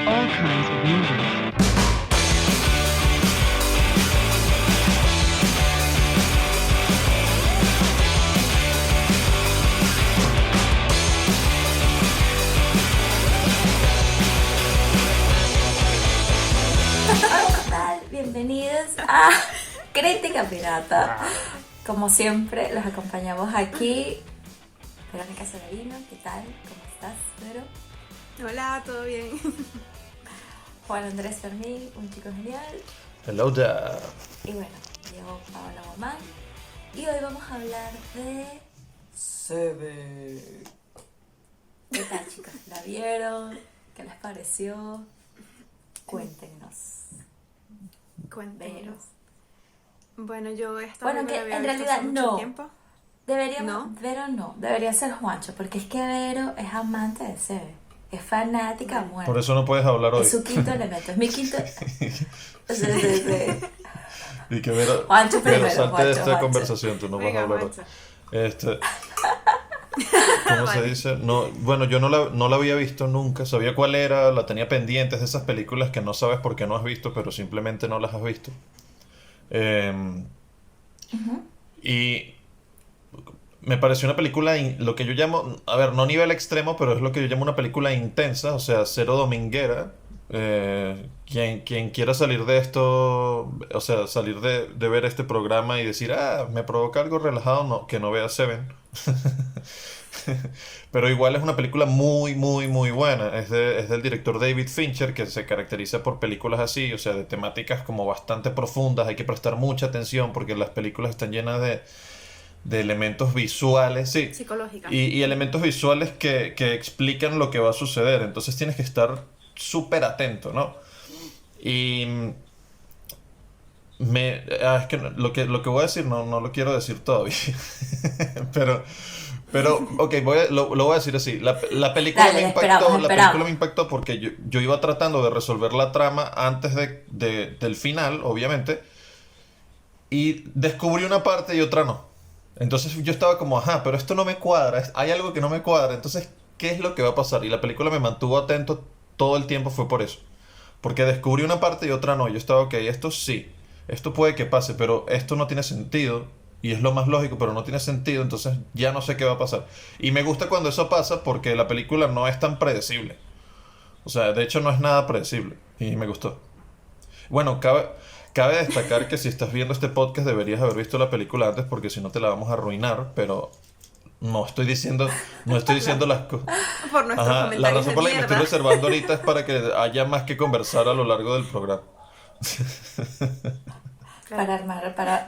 all kinds of movies. Hola, ¿qué tal? Bienvenidos a Crítica Pirata. Como siempre, los acompañamos aquí. Verónica Severino, ¿qué tal? ¿Cómo estás, Vero? Hola, ¿todo bien? Juan Andrés Fermín, un chico genial. Hello there. Y bueno, llegó Paola Guamán. Y hoy vamos a hablar de Seven. ¿Qué tal, chicos? ¿La vieron? ¿Qué les pareció? Cuéntenos. Cuéntenos. Vero. Bueno, yo esta Bueno, no que la había en visto realidad hace mucho no. tiempo. Deberíamos, ¿No? Vero no, debería ser Juancho, porque es que Vero es amante de Seven, es fanática a muerte. Por eso no puedes hablar hoy. Es su quinto elemento, es mi quinto. Sí. Y que Vero, Juancho primero, salte Juancho, de esta Juancho. conversación, tú no vas a Venga, hablar hoy. Juancho. ¿Cómo se Vale. dice? No, bueno, yo no la había visto nunca, sabía cuál era, la tenía pendiente, es de esas películas que no sabes por qué no has visto, pero simplemente no las has visto. Y me pareció una película, lo que yo llamo, a ver, no nivel extremo, pero es lo que yo llamo una película intensa, o sea, cero dominguera. Quien quiera salir de esto, o sea, salir de ver este programa y decir, me provoca algo relajado, no, que no vea Seven. Pero igual es una película muy, muy, muy buena. Es del director David Fincher, que se caracteriza por películas así, o sea, de temáticas como bastante profundas. Hay que prestar mucha atención porque las películas están llenas de elementos visuales, sí, Psicológica. y elementos visuales que explican lo que va a suceder. Entonces tienes que estar súper atento, ¿no? Y es que lo que voy a decir no lo quiero decir todavía. pero ok, lo voy a decir así. La película Dale, me impactó, esperamos. la película me impactó porque yo iba tratando de resolver la trama antes del final, obviamente, y descubrí una parte y otra no. Entonces yo estaba como, pero esto no me cuadra, hay algo que no me cuadra, entonces, ¿qué es lo que va a pasar? Y la película me mantuvo atento todo el tiempo, fue por eso. Porque descubrí una parte y otra no. Yo estaba, ok, esto sí, esto puede que pase, pero esto no tiene sentido. Y es lo más lógico, pero no tiene sentido, entonces ya no sé qué va a pasar. Y me gusta cuando eso pasa porque la película no es tan predecible. O sea, de hecho no es nada predecible. Y me gustó. Bueno, cabe destacar que si estás viendo este podcast deberías haber visto la película antes porque si no te la vamos a arruinar, pero no estoy diciendo las cosas. Por nuestros Ajá, la comentarios razón de por la que me estoy mierda. reservando ahorita es para que haya más que conversar a lo largo del programa.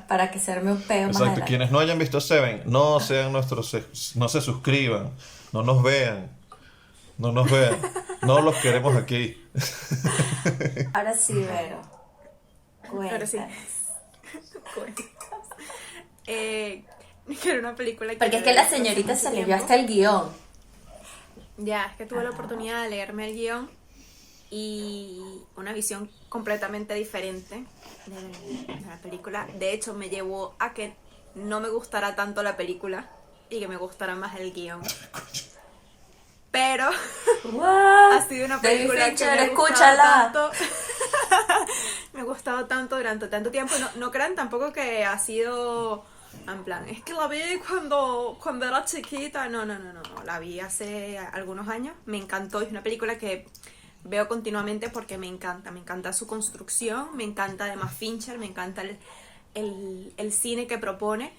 Para que se arme un peo más Exacto, adelante. quienes no hayan visto Seven, no sean no se suscriban, no nos vean, no los queremos aquí. Ahora sí, Vero. Ahora sí. Cuéntanos. Que era una película que... Porque es yo que había la visto hace señorita mucho se leyó tiempo. hasta el guión. Ya, es que tuve la oportunidad de leerme el guión y una visión completamente diferente de la película. De hecho, me llevó a que no me gustara tanto la película y que me gustara más el guión. Pero What? ha sido una David película Fincher, que me ha gustado escúchala. tanto. Me ha gustado tanto durante tanto tiempo. No crean tampoco que ha sido en plan, es que la vi cuando era chiquita. No. La vi hace algunos años. Me encantó. Es una película que veo continuamente porque me encanta. Me encanta su construcción. Me encanta además Fincher. Me encanta el cine que propone.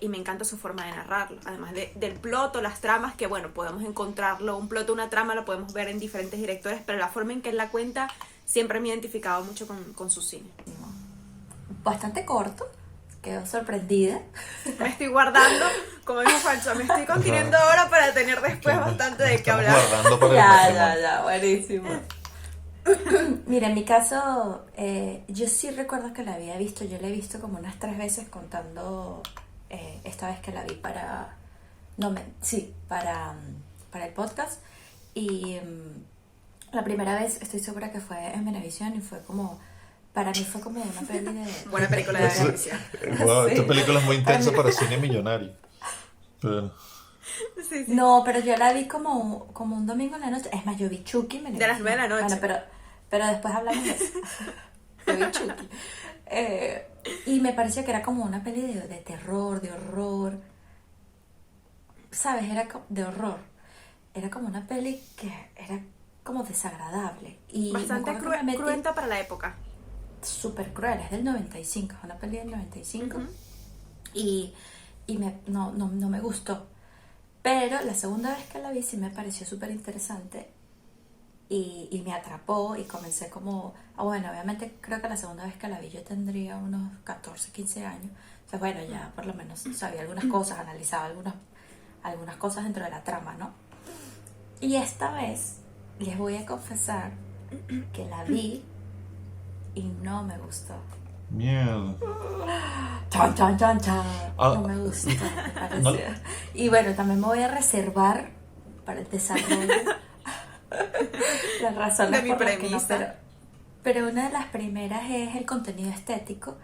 Y me encanta su forma de narrarlo. Además del plot o las tramas, que bueno, podemos encontrarlo. Un plot o una trama lo podemos ver en diferentes directores, pero la forma en que él la cuenta siempre me he identificado mucho con su cine. Bastante corto. Quedó sorprendida. Me estoy guardando, como dijo Juancho, me estoy conteniendo ahora para tener después bastante de qué Estamos hablar. guardando para el próximo. Ya, buenísimo. Mira, en mi caso, yo sí recuerdo que la había visto. Yo la he visto como unas 3 veces contando esta vez que la vi para el podcast. Y la primera vez estoy segura que fue en Venevisión y para mí fue como una peli de... Buena película de televisión. Wow, Sí. esta película es muy intensa para cine millonario. Pero, Sí, sí. No, pero yo la vi como un domingo en la noche. Es más, yo vi Chucky. De las 9 de la noche. Bueno, pero después hablamos de eso. Yo vi Chucky. Y me pareció que era como una peli de terror, de horror. ¿Sabes? Era de horror. Era como una peli que era como desagradable. Y me Bastante acuerdo que me metí- cruenta para la época. Súper cruel, es del 95, es una peli del 95. Ujú. Y no me gustó. Pero la segunda vez que la vi sí me pareció súper interesante y me atrapó y comencé como... bueno, obviamente creo que la segunda vez que la vi yo tendría unos 14, 15 años. Entonces, bueno, ya por lo menos sabía algunas cosas, analizaba algunas cosas dentro de la trama, ¿no? Y esta vez les voy a confesar que la vi y no me gustó. Mierda. Chan, chan, chan, chan. Ah. No me gusta, me pareció. No. Y bueno, también me voy a reservar para el desarrollo las razones De mi por las que no, premisa. pero una de las primeras es el contenido estético.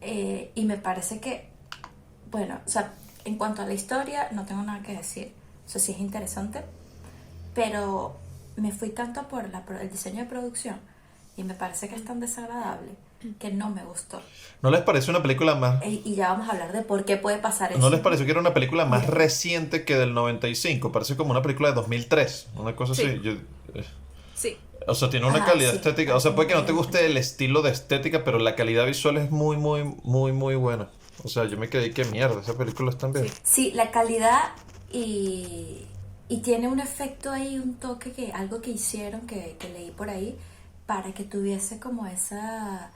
Y me parece que, bueno, o sea, en cuanto a la historia, no tengo nada que decir. O sea, sí es interesante, pero me fui tanto por el diseño de producción y me parece que es tan desagradable que no me gustó. ¿No les parece una película más... Y ya vamos a hablar de por qué puede pasar eso. ¿No les pareció que era una película más reciente que del 95? Parece como una película de 2003, una cosa Sí. así. Sí. O sea, tiene una Ah, calidad sí. estética. O sea, puede que no te guste el estilo de estética, pero la calidad visual es muy, muy, muy, muy buena. O sea, yo me quedé, qué mierda, esa película está bien. Sí, la calidad y tiene un efecto ahí, un toque, algo que hicieron, que leí por ahí, para que tuviese como esa...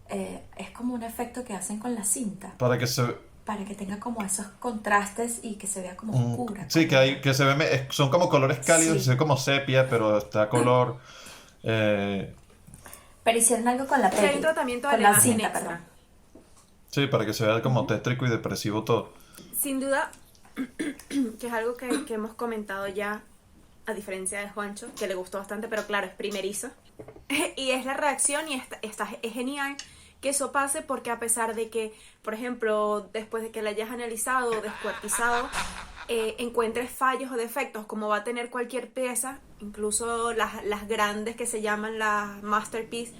es como un efecto que hacen con la cinta, Para que se... para que tenga como esos contrastes y que se vea como oscura. Sí, que se ve, son como colores cálidos Sí. y se ve como sepia, pero está a color... Pero hicieron algo con la Que hay un peli, tratamiento de con la la imagen cinta, extra. perdón. sí, para que se vea como tétrico y depresivo todo. Sin duda, que es algo que hemos comentado ya, a diferencia de Juancho, que le gustó bastante, pero claro, es primerizo. Y es la reacción y es genial que eso pase porque a pesar de que, por ejemplo, después de que la hayas analizado o descuartizado, encuentres fallos o defectos como va a tener cualquier pieza, incluso las grandes que se llaman las masterpiece,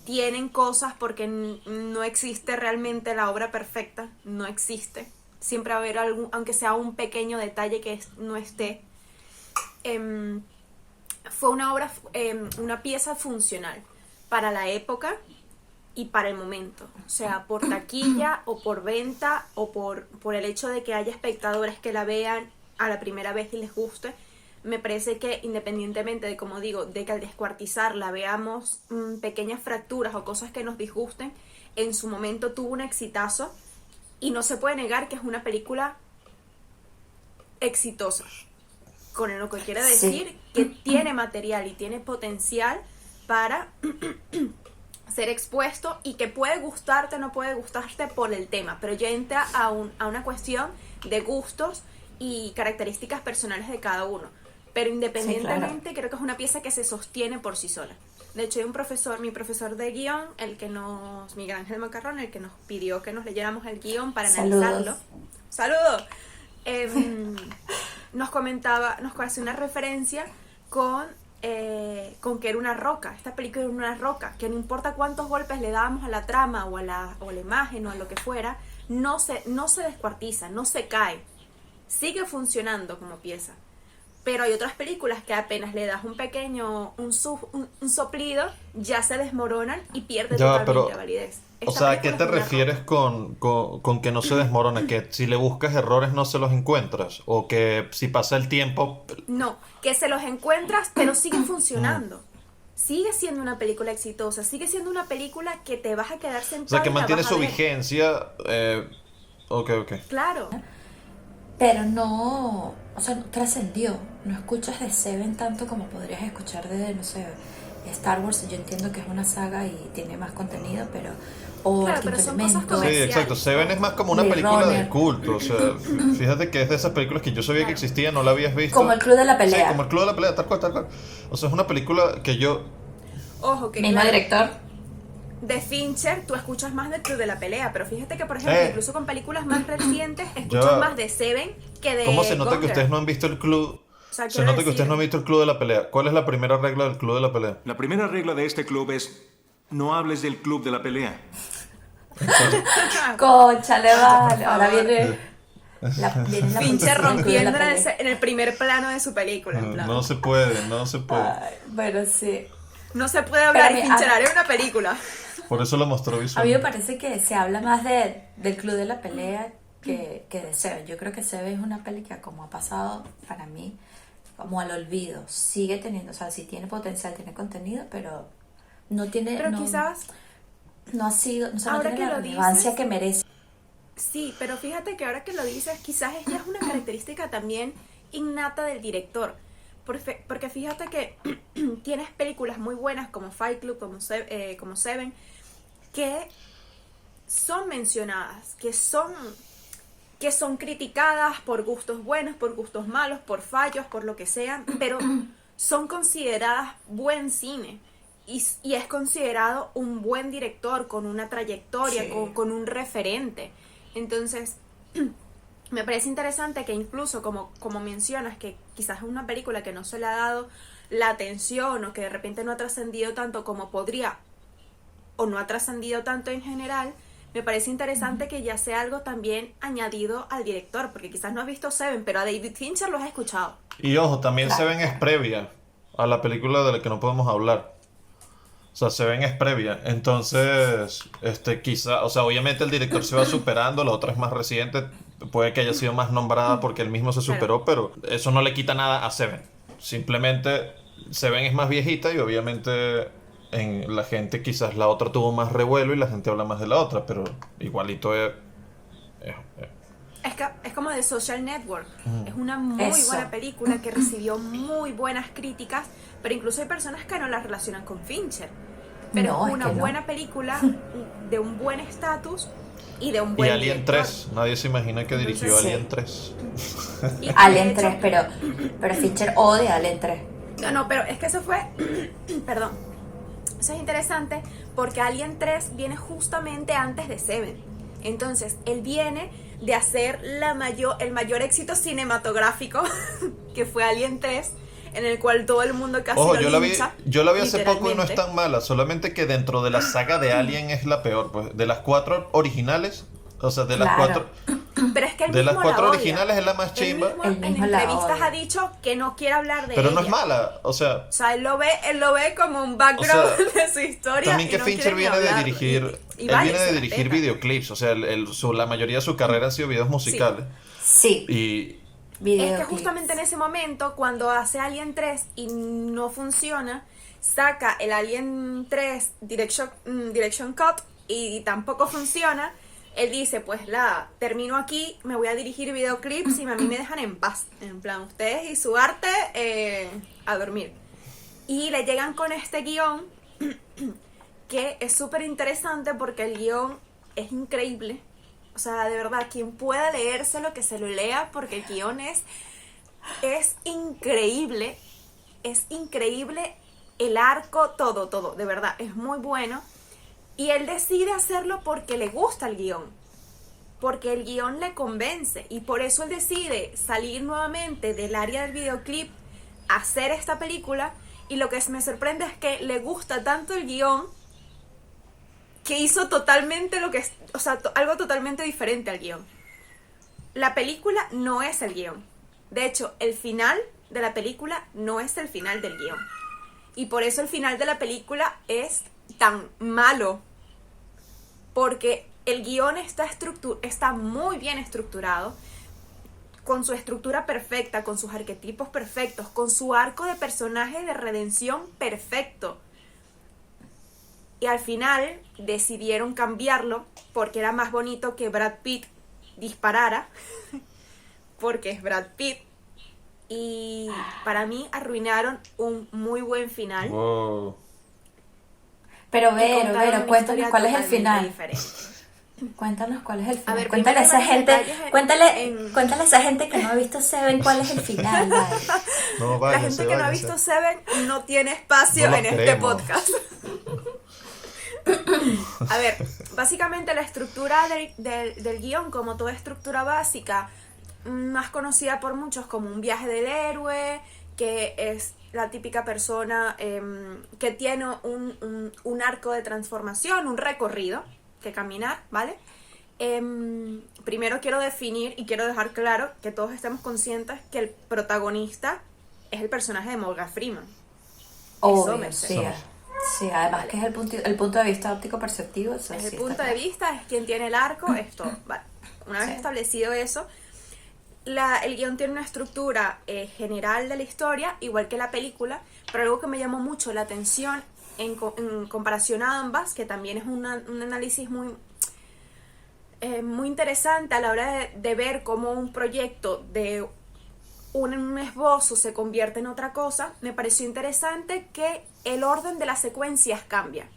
tienen cosas porque no existe realmente la obra perfecta, no existe. Siempre va a haber algún, aunque sea un pequeño detalle que no esté. Fue una pieza funcional para la época y para el momento. O sea, por taquilla o por venta o por el hecho de que haya espectadores que la vean a la primera vez y les guste. Me parece que independientemente de, como digo, de que al descuartizarla veamos pequeñas fracturas o cosas que nos disgusten, en su momento tuvo un exitazo y no se puede negar que es una película exitosa. Con lo que quiere decir que tiene material y tiene potencial para ser expuesto y que puede gustarte o no puede gustarte por el tema, pero ya entra a una cuestión de gustos y características personales de cada uno. Pero independientemente, creo que es una pieza que se sostiene por sí sola. De hecho, hay un profesor, mi profesor de guión, Miguel Ángel Macarrón, el que nos pidió que nos leyéramos el guión para analizarlo. ¡Saludos! Nos hace una referencia con que era una roca. Esta película era una roca, que no importa cuántos golpes le dábamos a la trama o a la imagen o a lo que fuera, no se descuartiza, no se cae. Sigue funcionando como pieza. Pero hay otras películas que apenas le das un pequeño, un soplido, ya se desmoronan y pierde totalmente validez. O sea, ¿a qué te refieres con que no se desmorona? ¿Que si le buscas errores no se los encuentras? ¿O que si pasa el tiempo...? No, que se los encuentras, pero sigue funcionando. Sigue siendo una película exitosa, sigue siendo una película que te vas a quedar sentado. O sea, que y la mantiene vas a su ver. vigencia. Ok. Claro. Pero no, o sea, no trascendió. No escuchas de Seven tanto como podrías escuchar de, no sé, Star Wars. Yo entiendo que es una saga y tiene más contenido, pero... O Claro, El pero Quinto son cosas Elemento. Sí, comerciales. exacto. Seven es más como una Blade película de Runner. culto. O sea, fíjate que es de esas películas que yo sabía que existía, no la habías visto. Como El Club de la Pelea. Sí, como el Club de la Pelea, tal cual. O sea, es una película que yo... Ojo, que Mismo claro, director. de Fincher tú escuchas más del Club de la Pelea, pero fíjate que, por ejemplo, incluso con películas más recientes escuchas Ya. más de Seven que de ¿Cómo se nota que Gonger. ustedes no han visto el club? O sea, Se quiero nota que ustedes no han decir, visto el club de la pelea. ¿Cuál es la primera regla del club de la pelea? La primera regla de este club es no hables del club de la pelea. Cónchale, vale. por Ahora favor. viene viene la Fincher publicidad del Club de la rompiendo Pelea. en el primer plano de su película, en plan. No se puede, no se puede. Ay, bueno, sí. No se puede hablar Pero y a mí- Fincher haré una película. Por eso lo mostró A mí me visualmente. parece que se habla más del Club de la Pelea que de Seven. Yo creo que Seven es una peli que, como ha pasado para mí, como al olvido. Sigue teniendo, o sea, sí tiene potencial, tiene contenido, pero no tiene. Pero no, quizás, no ha sido, o sea, no ahora tiene que la lo relevancia dices- que merece. sí, pero fíjate que ahora que lo dices, quizás esta es una característica también innata del director. Porque fíjate que tienes películas muy buenas como Fight Club, como Seven, que son mencionadas, que son criticadas por gustos buenos, por gustos malos, por fallos, por lo que sea, pero son consideradas buen cine. Y es considerado un buen director con una trayectoria, Sí. con un referente. Entonces, me parece interesante que incluso como mencionas, que quizás es una película que no se le ha dado la atención o que de repente no ha trascendido tanto como podría, o no ha trascendido tanto en general, me parece interesante que ya sea algo también añadido al director, porque quizás no has visto Seven, pero a David Fincher los has escuchado. Y ojo, también Claro. Seven es previa a la película de la que no podemos hablar. O sea, Seven es previa. Entonces, quizá, o sea, obviamente el director se va superando, la otra es más reciente, puede que haya sido más nombrada porque él mismo se superó, pero eso no le quita nada a Seven. Simplemente Seven es más viejita y obviamente en la gente quizás la otra tuvo más revuelo y la gente habla más de la otra, pero igualito es- Es como The Social Network. Es una muy Eso. buena película que recibió muy buenas críticas, pero incluso hay personas que no la relacionan con Fincher. Pero No, es es una que no. buena película de un buen estatus y de un Y buen Alien director. 3, nadie se imagina que dirigió Sí. Alien 3. Y de Alien hecho- 3, pero Fincher odia Alien 3. No, pero es que eso fue... Perdón. Eso es interesante porque Alien 3 viene justamente antes de Seven. Entonces, él viene de hacer el mayor éxito cinematográfico que fue Alien 3, en el cual todo el mundo casi Ojo, lo yo la vi hace poco y no es literalmente. tan mala, solamente que dentro de la saga de Alien es la peor, pues de las 4 originales, o sea, de las Claro. 4 Pero es que él de las mismo 4 la odia. originales es la más Él chimba, mismo Él en mismo la entrevistas odia. ha dicho que no quiere hablar de pero ella. no es mala, o sea, O sea, él lo ve como un background O sea, de su historia. también y que no Fincher quiere ni viene de hablarlo. dirigir, Y él vale, viene se de la dirigir pega. videoclips, o sea, la mayoría de su carrera han sido videos musicales Sí, y Es que videoclips. justamente en ese momento, cuando hace Alien 3 y no funciona, saca el Alien 3 Direction Cut y tampoco funciona, él dice, pues termino aquí, me voy a dirigir videoclips y a mí me dejan en paz. En plan, ustedes y su arte a dormir. Y le llegan con este guión que es súper interesante porque el guión es increíble. O sea, de verdad, quien pueda leérselo, que se lo lea, porque el guión es increíble. Es increíble el arco, todo, de verdad, es muy bueno. Y él decide hacerlo porque le gusta el guión. Porque el guión le convence. Y por eso él decide salir nuevamente del área del videoclip, hacer esta película. Y lo que me sorprende es que le gusta tanto el guión que hizo totalmente algo totalmente diferente al guión. La película no es el guión. De hecho, el final de la película no es el final del guión. Y por eso el final de la película es tan malo. Porque el guión está muy bien estructurado, con su estructura perfecta, con sus arquetipos perfectos, con su arco de personaje de redención perfecto. Y al final decidieron cambiarlo porque era más bonito que Brad Pitt disparara, porque es Brad Pitt. Y para mí arruinaron un muy buen final. wow. Pero y Vero, contaron Vero, una cuéntanos historia cuál es el totalmente final. diferente. Cuéntanos cuál es el final. ver, Cuéntale a primero esa los gente, detalles cuéntale a esa gente que no ha visto Seven cuál es el final. Vale. No, La váyanse, gente que no ha váyanse. visto Seven no tiene espacio No los en este queremos. podcast. A ver, básicamente la estructura del guión, como toda estructura básica, más conocida por muchos como un viaje del héroe, que es la típica persona que tiene un arco de transformación, un recorrido que caminar, ¿vale? Primero quiero definir y quiero dejar claro que todos estemos conscientes que el protagonista es el personaje de Morgan Freeman. Obvio, Somerset. sí. Sí, además que es el punto de vista óptico perceptivo. Eso Desde sí el punto está de claro. vista es quien tiene el arco, es todo. Vale. Una vez Sí. establecido eso, el guión tiene una estructura general de la historia, igual que la película, pero algo que me llamó mucho la atención en comparación a ambas, que también es un análisis muy interesante a la hora de ver cómo un proyecto de un esbozo se convierte en otra cosa, me pareció interesante que el orden de las secuencias cambia.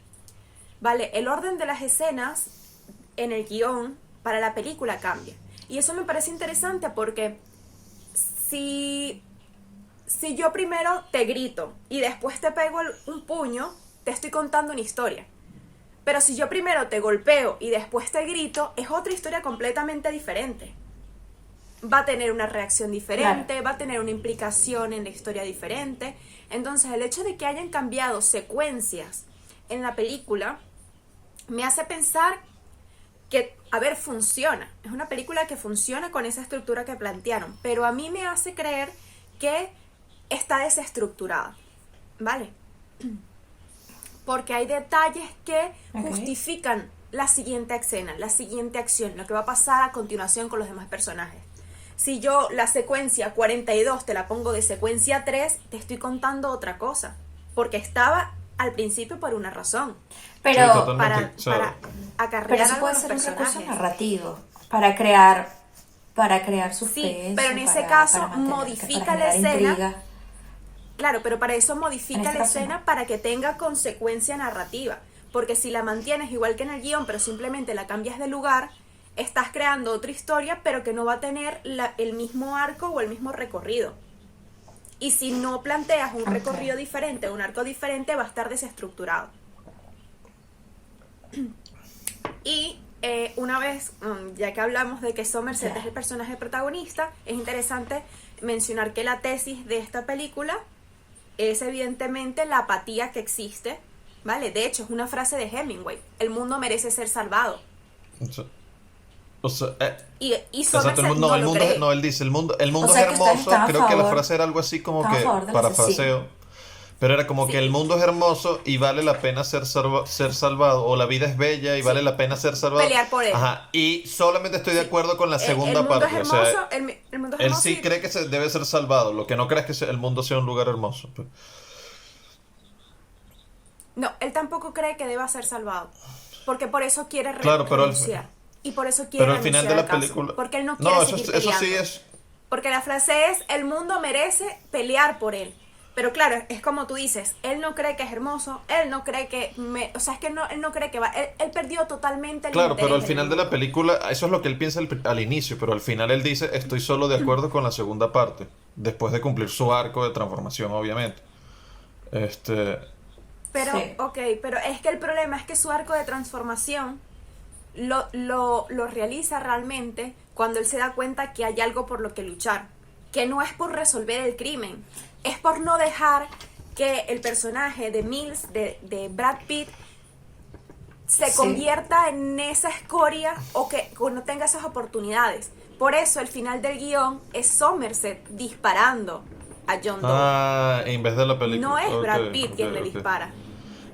¿Vale? El orden de las escenas en el guión para la película cambia. Y eso me parece interesante porque si yo primero te grito y después te pego un puño, te estoy contando una historia. Pero si yo primero te golpeo y después te grito, es otra historia completamente diferente. Va a tener una reacción diferente, Claro. va a tener una implicación en la historia diferente. Entonces, el hecho de que hayan cambiado secuencias en la película me hace pensar que, a ver, funciona. Es una película que funciona con esa estructura que plantearon, pero a mí me hace creer que está desestructurada, ¿vale? Porque hay detalles que Ok. justifican la siguiente escena, la siguiente acción, lo que va a pasar a continuación con los demás personajes. Si yo la secuencia 42 te la pongo de secuencia 3, te estoy contando otra cosa, porque estaba al principio por una razón, Pero, Sí, totalmente. para, O sea, para acarrear pero eso a puede los ser un recurso personajes. narrativo para crear suspenso. Sí, pero en ese para caso mantener- modifica para la generar escena. intriga. Claro, pero para eso modifica En este la caso escena no. para que tenga consecuencia narrativa. Porque si la mantienes igual que en el guión, pero simplemente la cambias de lugar, estás creando otra historia, pero que no va a tener el mismo arco o el mismo recorrido. Y si no planteas un Ok. recorrido diferente, un arco diferente, va a estar desestructurado. Y una vez, ya que hablamos de que Somerset Ya. es el personaje protagonista, es interesante mencionar que la tesis de esta película es evidentemente la apatía que existe, ¿vale? De hecho, es una frase de Hemingway: el mundo merece ser salvado. o sea, Y exacto, Somerset el no mundo, lo cree. él dice, el mundo O sea es que ustedes hermoso, están a creo que la favor- frase era algo así como están a que, favor del parafraseo, pero era como Sí. que el mundo es hermoso y vale la pena ser salvado, o la vida es bella y vale la pena ser salvado. Pelear por él. Ajá, y solamente estoy de acuerdo con la El segunda mundo parte, es o hermoso, sea, el mundo es él hermoso sí y- cree que se debe ser salvado, lo que no cree es que el mundo sea un lugar hermoso. Pues. No, él tampoco cree que deba ser salvado. Porque por eso quiere Claro, pero al- renunciar. Y por eso quiere Pero al final de renunciar la al caso, película... porque él no quiere No, seguir eso sí peleando. es... Porque la frase es: el mundo merece pelear por él. Pero claro, es como tú dices, él no cree que es hermoso, él no cree que... o sea, es que él no cree que va... Él perdió totalmente el Claro, interés pero al en final el de la mundo. película, eso es lo que él piensa al inicio, pero al final él dice, estoy solo de acuerdo con la segunda parte, después de cumplir su arco de transformación, obviamente. Pero, Sí. ok, pero es que el problema es que su arco de transformación lo realiza realmente cuando él se da cuenta que hay algo por lo que luchar. Que no es por resolver el crimen, es por no dejar que el personaje de Mills, de Brad Pitt, se Sí. convierta en esa escoria o que no tenga esas oportunidades. Por eso el final del guión es Somerset disparando a John Doe. Ah, en vez de la película. No es Ok, Brad Pitt quien ok, le ok. dispara.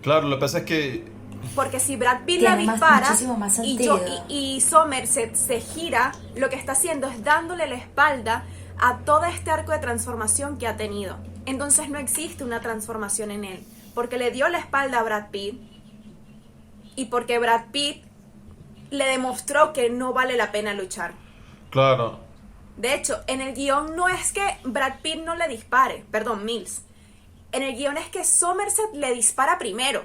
Claro, lo que pasa es que... Porque si Brad Pitt Tiene la más- dispara muchísimo más y, sentido. y Somerset se gira, lo que está haciendo es dándole la espalda a todo este arco de transformación que ha tenido. Entonces no existe una transformación en él, porque le dio la espalda a Brad Pitt y porque Brad Pitt le demostró que no vale la pena luchar. Claro, De hecho, en el guión no es que Brad Pitt no le dispare, perdón, Mills. En el guión es que Somerset le dispara primero.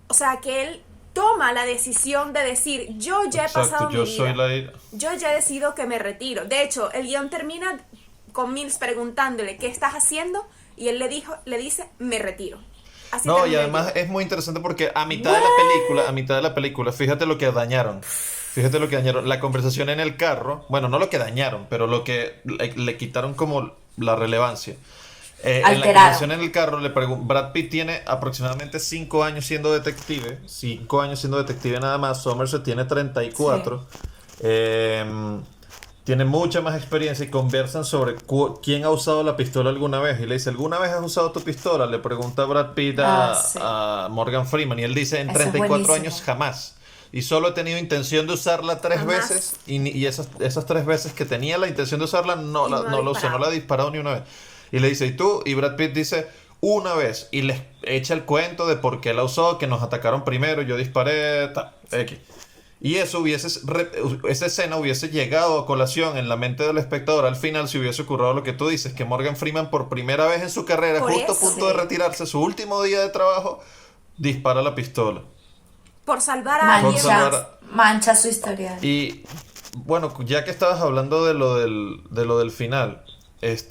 O sea, que él toma la decisión de decir: yo ya he exacto, pasado yo mi vida. soy la... Yo ya he decidido que me retiro. De hecho, el guión termina con Mills preguntándole: ¿qué estás haciendo? Y él le dice: me retiro. Así No, y terminé además yo. es muy interesante porque a mitad de la película, fíjate lo que dañaron. Fíjate lo que dañaron. La conversación en el carro, bueno, no lo que dañaron, pero lo que le quitaron como la relevancia. En la Alteraron. conversación en el carro, Brad Pitt tiene aproximadamente 5 años siendo detective. 5 años siendo detective nada más. Somerset tiene 34. Tiene mucha más experiencia y conversan sobre quién ha usado la pistola alguna vez. Y le dice, ¿alguna vez has usado tu pistola? Le pregunta Brad Pitt Sí. a Morgan Freeman. Y él dice, en Eso es 34 buenísimo. años jamás. Y solo he tenido intención de usarla 3 Jamás. veces. Y esas 3 veces que tenía la intención de usarla, no Y la, no ha no la usé, no disparado. la he disparado ni una vez. Y le dice, ¿y tú? Y Brad Pitt dice, una vez. Y les echa el cuento de por qué la usó, que nos atacaron primero, yo disparé, tal, X. Y eso esa escena hubiese llegado a colación en la mente del espectador al final si hubiese ocurrido lo que tú dices, que Morgan Freeman por primera vez en su carrera, Por justo a eso. punto de retirarse, su último día de trabajo, dispara la pistola. Por salvar a alguien salvar más. a- Mancha su historial. Y bueno, ya que estabas hablando de lo del final,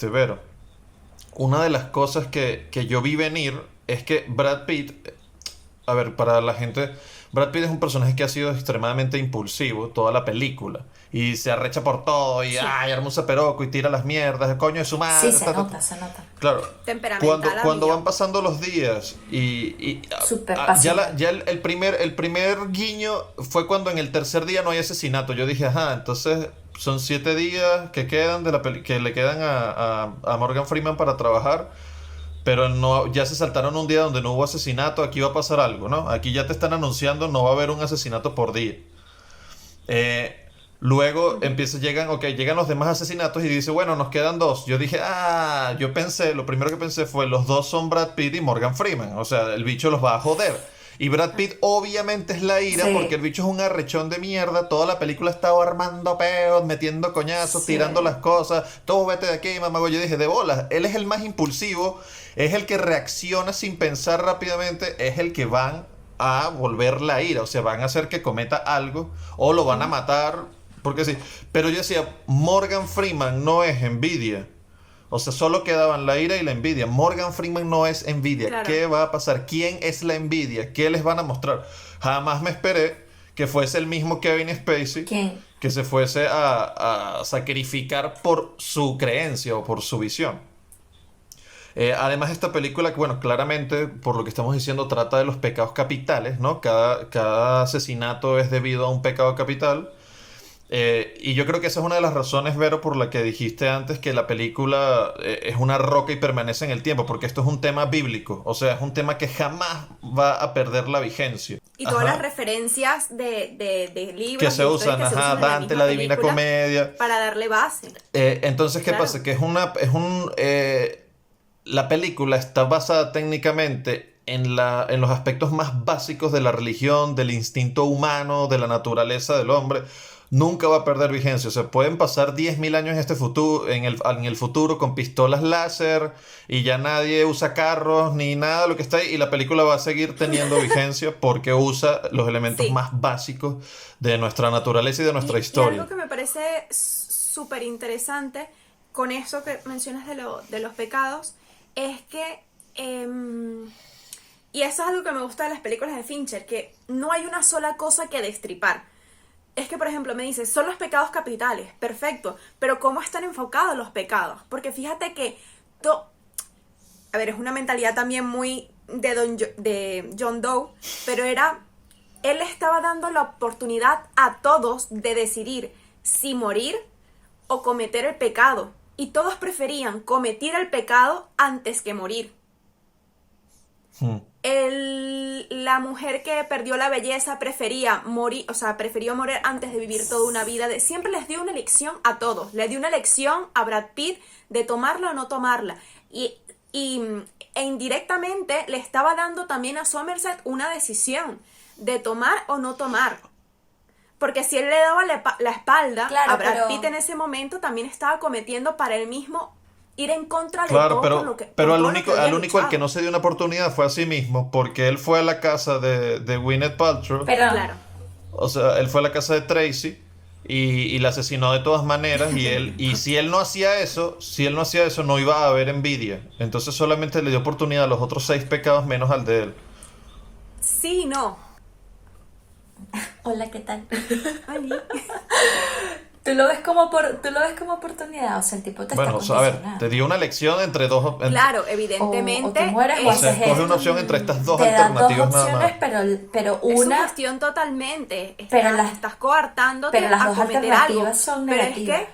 Vero, una de las cosas que yo vi venir es que Brad Pitt, a ver, para la gente, Brad Pitt es un personaje que ha sido extremadamente impulsivo toda la película y se arrecha por todo y ay, arma un zaperoco y tira las mierdas, el coño de su madre. Sí, se ta, ta, nota, ta. se nota. Claro, Temperamental a cuando millón. van pasando los días Súper ya, pasional. ya el primer guiño fue cuando en el tercer día no hay asesinato. Yo dije, ajá, entonces son 7 días que quedan que le quedan a Morgan Freeman para trabajar. Pero no, ya se saltaron un día donde no hubo asesinato, aquí va a pasar algo, ¿no? Aquí ya te están anunciando, no va a haber un asesinato por día. Luego llegan los demás asesinatos y dice, bueno, nos quedan 2. Yo dije, lo primero que pensé fue, los 2 son Brad Pitt y Morgan Freeman. O sea, el bicho los va a joder. Y Brad Pitt obviamente es la ira Sí. porque el bicho es un arrechón de mierda. Toda la película estaba armando peos, metiendo coñazos, Sí. tirando las cosas. Todo vete de aquí, mamá. Yo dije, de bolas. Él es el más impulsivo, es el que reacciona sin pensar rápidamente, es el que van a volver la ira. O sea, van a hacer que cometa algo o lo van a matar. Porque sí. Pero yo decía, Morgan Freeman no es envidia. O sea, solo quedaban la ira y la envidia. Morgan Freeman no es envidia. Claro. ¿Qué va a pasar? ¿Quién es la envidia? ¿Qué les van a mostrar? Jamás me esperé que fuese el mismo Kevin Spacey ¿Quién? que se fuese a sacrificar por su creencia o por su visión. Además, esta película, bueno, claramente, por lo que estamos diciendo, trata de los pecados capitales, ¿no? Cada asesinato es debido a un pecado capital. Y yo creo que esa es una de las razones, Vero, por la que dijiste antes que la película es una roca y permanece en el tiempo, porque esto es un tema bíblico, o sea, es un tema que jamás va a perder la vigencia. Y todas Ajá. las referencias de libros Que se de usan, historias que se ajá, usan en Dante, misma la Divina película Comedia. para darle base. Entonces, ¿qué Claro. pasa? Que la película está basada técnicamente en los aspectos más básicos de la religión, del instinto humano, de la naturaleza del hombre. Nunca va a perder vigencia. O sea, pueden pasar 10.000 años en el futuro con pistolas láser y ya nadie usa carros ni nada de lo que está ahí. Y la película va a seguir teniendo vigencia porque usa los elementos Sí. más básicos de nuestra naturaleza y de nuestra Y historia. algo que me parece súper interesante con eso que mencionas de los pecados es que, y eso es algo que me gusta de las películas de Fincher, que no hay una sola cosa que destripar. Es que, por ejemplo, me dices, son los pecados capitales, perfecto, pero ¿cómo están enfocados los pecados? Porque fíjate que, a ver, es una mentalidad también muy de John Doe, pero él le estaba dando la oportunidad a todos de decidir si morir o cometer el pecado. Y todos preferían cometer el pecado antes que morir. La mujer que perdió la belleza prefería morir, o sea, prefirió morir antes de vivir toda una vida. Siempre les dio una elección a todos. Le dio una elección a Brad Pitt de tomarla o no tomarla. E indirectamente le estaba dando también a Somerset una decisión de tomar o no tomar. Porque si él le daba la espalda Claro, a Brad pero- Pitt en ese momento, también estaba cometiendo para él mismo ir en contra de Claro, todo pero, lo que pero por al todo lo único, que había al único al que luchado. no se dio una oportunidad fue a sí mismo, porque él fue a la casa de Gwyneth Paltrow, Pero Claro. o sea, él fue a la casa de Tracy, y la asesinó de todas maneras y si él no hacía eso, no iba a haber envidia. Entonces solamente le dio oportunidad a los otros 6 pecados menos al de él. Sí, no. Hola, ¿qué tal? Ali. Tú lo ves como oportunidad, o sea, el tipo te Bueno, está a ver, condicionando. te dio una elección entre dos. Claro, O evidentemente. te mueres o O sea, haces escoge esto. una opción entre estas dos Te dan dos alternativas nada más. opciones, pero Es una... su gestión totalmente. Pero las- Estás coartándote pero las a dos cometer alternativas algo. son Pero negativas. es que,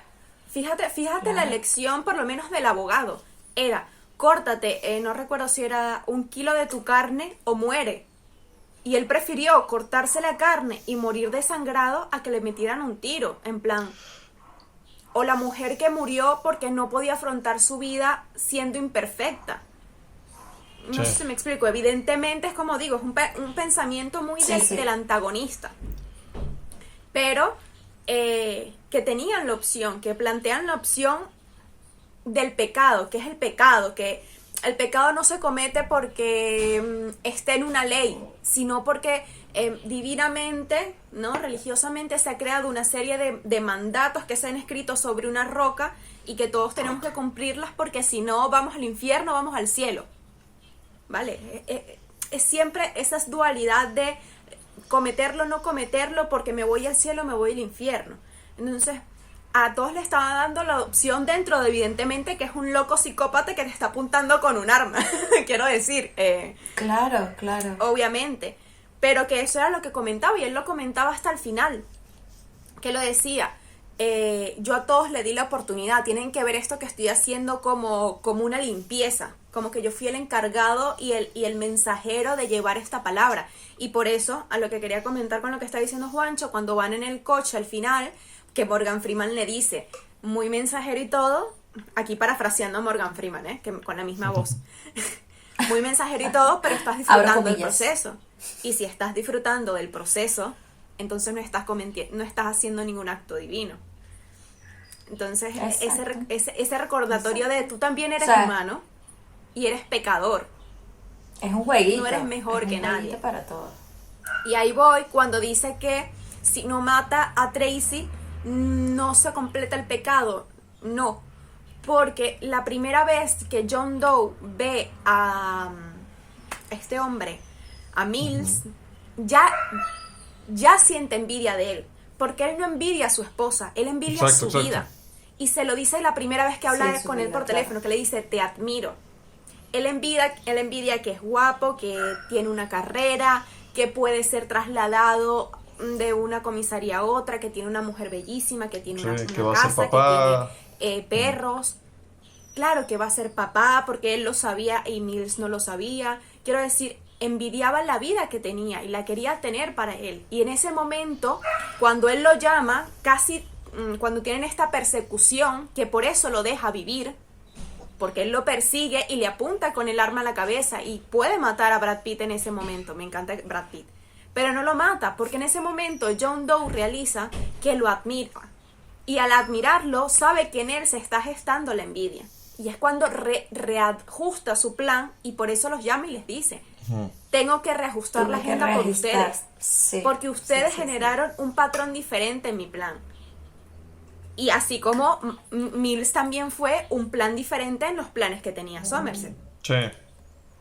fíjate la Claro. elección, por lo menos del abogado. Era, córtate, no recuerdo si era 1 kilo de tu carne o muere. Y él prefirió cortarse la carne y morir desangrado a que le metieran un tiro, en plan. O la mujer que murió porque no podía afrontar su vida siendo imperfecta. No Sí. sé si me explico. Evidentemente es como digo, es un pensamiento muy Sí, sí. del antagonista. Pero que tenían la opción, que plantean la opción del pecado, que es el pecado, que el pecado no se comete porque está en una ley, sino porque divinamente, ¿no? Religiosamente se ha creado una serie de mandatos que se han escrito sobre una roca y que todos tenemos que cumplirlas porque si no vamos al infierno, vamos al cielo. ¿Vale? Es siempre esa dualidad de cometerlo o no cometerlo porque me voy al cielo, me voy al infierno. Entonces, a todos le estaba dando la opción dentro de, evidentemente, que es un loco psicópata que te está apuntando con un arma. Quiero decir, Claro, claro. obviamente. Pero que eso era lo que comentaba y él lo comentaba hasta el final. Que lo decía, yo a todos le di la oportunidad, tienen que ver esto que estoy haciendo como una limpieza, como que yo fui el encargado y el mensajero de llevar esta palabra. Y por eso, a lo que quería comentar con lo que está diciendo Juancho, cuando van en el coche al final, que Morgan Freeman le dice, muy mensajero y todo, aquí parafraseando a Morgan Freeman, que con la misma voz, muy mensajero y todo, pero estás Abro disfrutando del comillas. proceso. Y si estás disfrutando del proceso, entonces no estás haciendo ningún acto divino. Entonces, Exacto. ese recordatorio de tú también eres O sea, humano y eres pecador. Es un jueguito. No eres mejor es que un nadie. jueguito para todos. Y ahí voy cuando dice que si no mata a Tracy, no se completa el pecado. No. Porque la primera vez que John Doe ve a este hombre, a Mills, ya siente envidia de él. Porque él no envidia a su esposa, él envidia Exacto, su exacto. vida. Y se lo dice la primera vez que habla Sí, su con él vida, por claro. teléfono, que le dice, te admiro. Él envidia que es guapo, que tiene una carrera, que puede ser trasladado de una comisaría a otra, que tiene una mujer bellísima, que tiene Sí, una que va a ser casa, papá. que tiene perros. Claro que va a ser papá, porque él lo sabía y Mills no lo sabía. Quiero decir, envidiaba la vida que tenía y la quería tener para él. Y en ese momento, cuando él lo llama, casi cuando tienen esta persecución, que por eso lo deja vivir, porque él lo persigue y le apunta con el arma a la cabeza y puede matar a Brad Pitt en ese momento. Me encanta Brad Pitt. Pero no lo mata, porque en ese momento John Doe realiza que lo admira. Y al admirarlo, sabe que en él se está gestando la envidia. Y es cuando reajusta su plan y por eso los llama y les dice, tengo que reajustar Tuve la que agenda por reajustar. ustedes. Sí, Porque ustedes sí, sí, generaron un patrón diferente en mi plan. Y así como Mills también fue un plan diferente en los planes que tenía Somerset. Sí.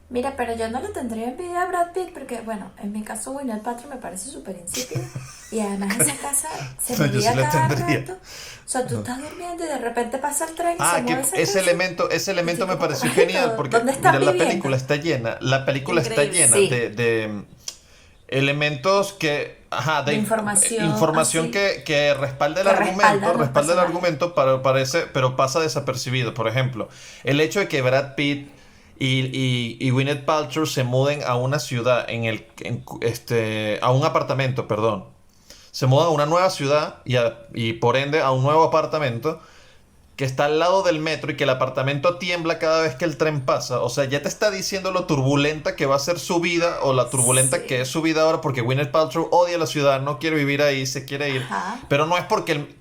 Mira, pero yo no le tendría envidia a Brad Pitt porque, bueno, en mi caso Gwyneth Paltrow me parece súper insípido y además esa casa se No, yo movía sí la cada tendría. rato. O sea, tú estás durmiendo y de repente pasa el tren y Ah, se mueve que esa ese casa. elemento Y me tipo, pareció "Correcto, genial porque ¿dónde están la viviendo?" película está llena, Increíble. llena Sí. de elementos que, De información, información así. que respalda el Que argumento, respaldan los respalda el personajes. argumento, pero pasa desapercibido. Por ejemplo, el hecho de que Brad Pitt y Gwyneth Paltrow se muden a una ciudad, a un apartamento, perdón. Se mudan a una nueva ciudad y por ende a un nuevo apartamento que está al lado del metro y que el apartamento tiembla cada vez que el tren pasa. O sea, ya te está diciendo lo turbulenta que va a ser su vida o la turbulenta Sí. que es su vida ahora porque Gwyneth Paltrow odia la ciudad, no quiere vivir ahí, se quiere ir. Ajá. Pero no es porque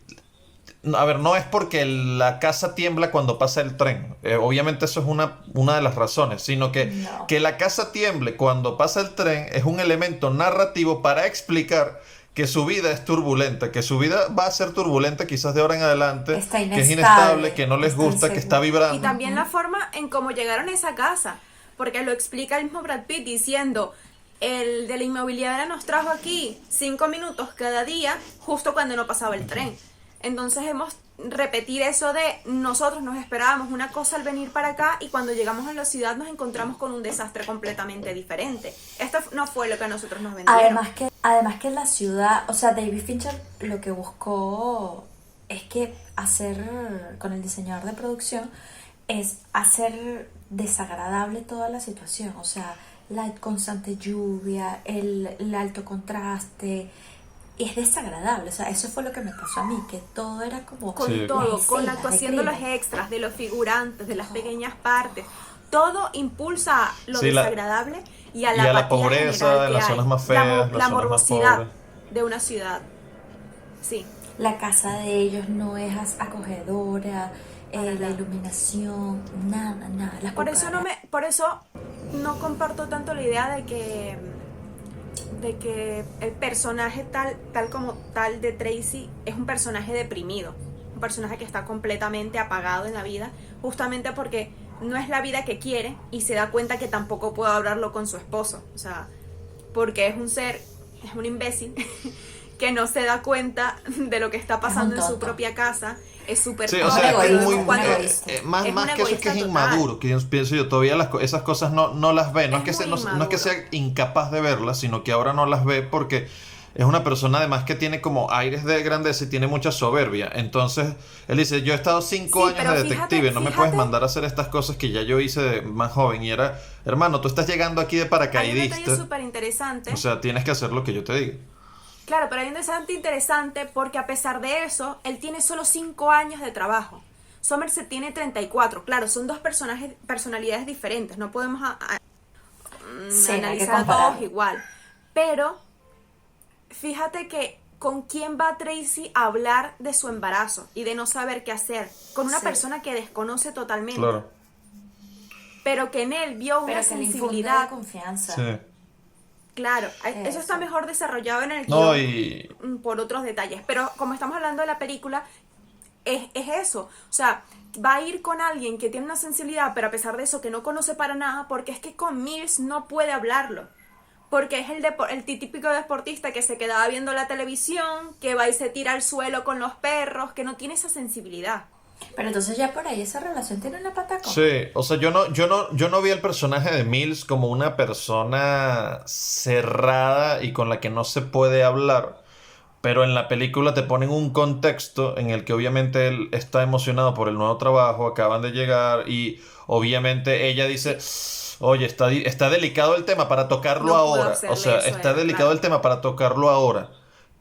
no es porque la casa tiembla cuando pasa el tren. Obviamente eso es una de las razones, sino que, No. que la casa tiemble cuando pasa el tren es un elemento narrativo para explicar que su vida es turbulenta, que su vida va a ser turbulenta quizás de ahora en adelante, Está que es inestable, inestable, que no les está gusta, que está inseguro. vibrando. Y también la forma en cómo llegaron a esa casa, porque lo explica el mismo Brad Pitt diciendo, el de la inmobiliaria nos trajo aquí 5 minutos cada día, justo cuando no pasaba el tren. Entonces hemos repetir eso de nosotros nos esperábamos una cosa al venir para acá y cuando llegamos a la ciudad nos encontramos con un desastre completamente diferente. Esto no fue lo que a nosotros nos vendieron. Además que la ciudad, o sea, David Fincher lo que buscó es que hacer, con el diseñador de producción, es hacer desagradable toda la situación. O sea, la constante lluvia, el alto contraste, es desagradable. O sea, eso fue lo que me pasó a mí, que todo era como... Con Sí. todo, las con la escenas actuación de los crimen. extras, de los figurantes, de las pequeñas partes. Todo impulsa lo Sí, desagradable y a y la a la apatía pobreza general en que las hay. zonas más La feas, mo- las la zonas más morbosidad pobres. de una ciudad. Sí. La casa de ellos no es acogedora, la iluminación, nada. Las Por eso no comparto tanto la idea de que el personaje tal como tal de Tracy es un personaje deprimido, un personaje que está completamente apagado en la vida, justamente porque no es la vida que quiere y se da cuenta que tampoco puede hablarlo con su esposo, o sea, porque es un imbécil que no se da cuenta de lo que está pasando en su tonto. propia casa, es súper Sí, o Un sea, es que es egoísta, muy... un egoísta. más Es más un que eso es que es egoísta total. inmaduro, que pienso yo, todavía esas cosas no las ve. No es, Es que muy no es que sea incapaz de verlas, sino que ahora no las ve porque es una persona además que tiene como aires de grandeza y tiene mucha soberbia. Entonces, él dice, yo he estado 5 Sí, años pero de fíjate- detective, no me fíjate- puedes mandar a hacer estas cosas que ya yo hice de más joven. Y era, hermano, tú estás llegando aquí de Hay un detalle paracaidista, súper interesante. o sea, tienes que hacer lo que yo te diga. Claro, pero hay un desastre interesante porque a pesar de eso, él tiene solo 5 años de trabajo. Somerset tiene 34. Claro, son dos personalidades diferentes. No podemos Sí, no hay que analizar a comparar. todos igual. Pero fíjate que con quién va Tracy a hablar de su embarazo y de no saber qué hacer. Con una Sí. persona que desconoce totalmente. Claro. Pero que en él vio una Pero que le infunde sensibilidad. confianza. Sí. Claro, eso está Eso. mejor desarrollado en el No, guión. y... Por otros detalles. Pero como estamos hablando de la película, es eso. O sea, va a ir con alguien que tiene una sensibilidad, pero a pesar de eso que no conoce para nada, porque es que con Mills no puede hablarlo. Porque es el típico deportista que se quedaba viendo la televisión, que va y se tira al suelo con los perros, que no tiene esa sensibilidad. Pero entonces ya por ahí esa relación tiene una pata coja. Sí, o sea, yo no vi al personaje de Mills como una persona cerrada y con la que no se puede hablar, pero en la película te ponen un contexto en el que obviamente él está emocionado por el nuevo trabajo, acaban de llegar y obviamente ella dice, oye, está delicado el tema para tocarlo No puedo ahora, hacerle o sea, eso, está delicado claro. el tema para tocarlo ahora.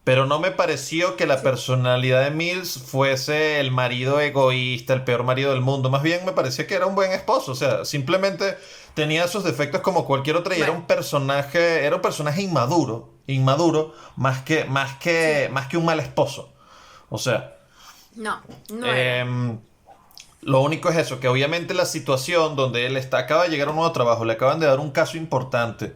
Pero no me pareció que la personalidad de Mills fuese el marido egoísta, el peor marido del mundo. Más bien me pareció que era un buen esposo. O sea, simplemente tenía sus defectos como cualquier otra y Bueno. era un personaje inmaduro, más que un mal esposo. O sea, No era. lo único es eso, que obviamente la situación donde él acaba de llegar a un nuevo trabajo, le acaban de dar un caso importante.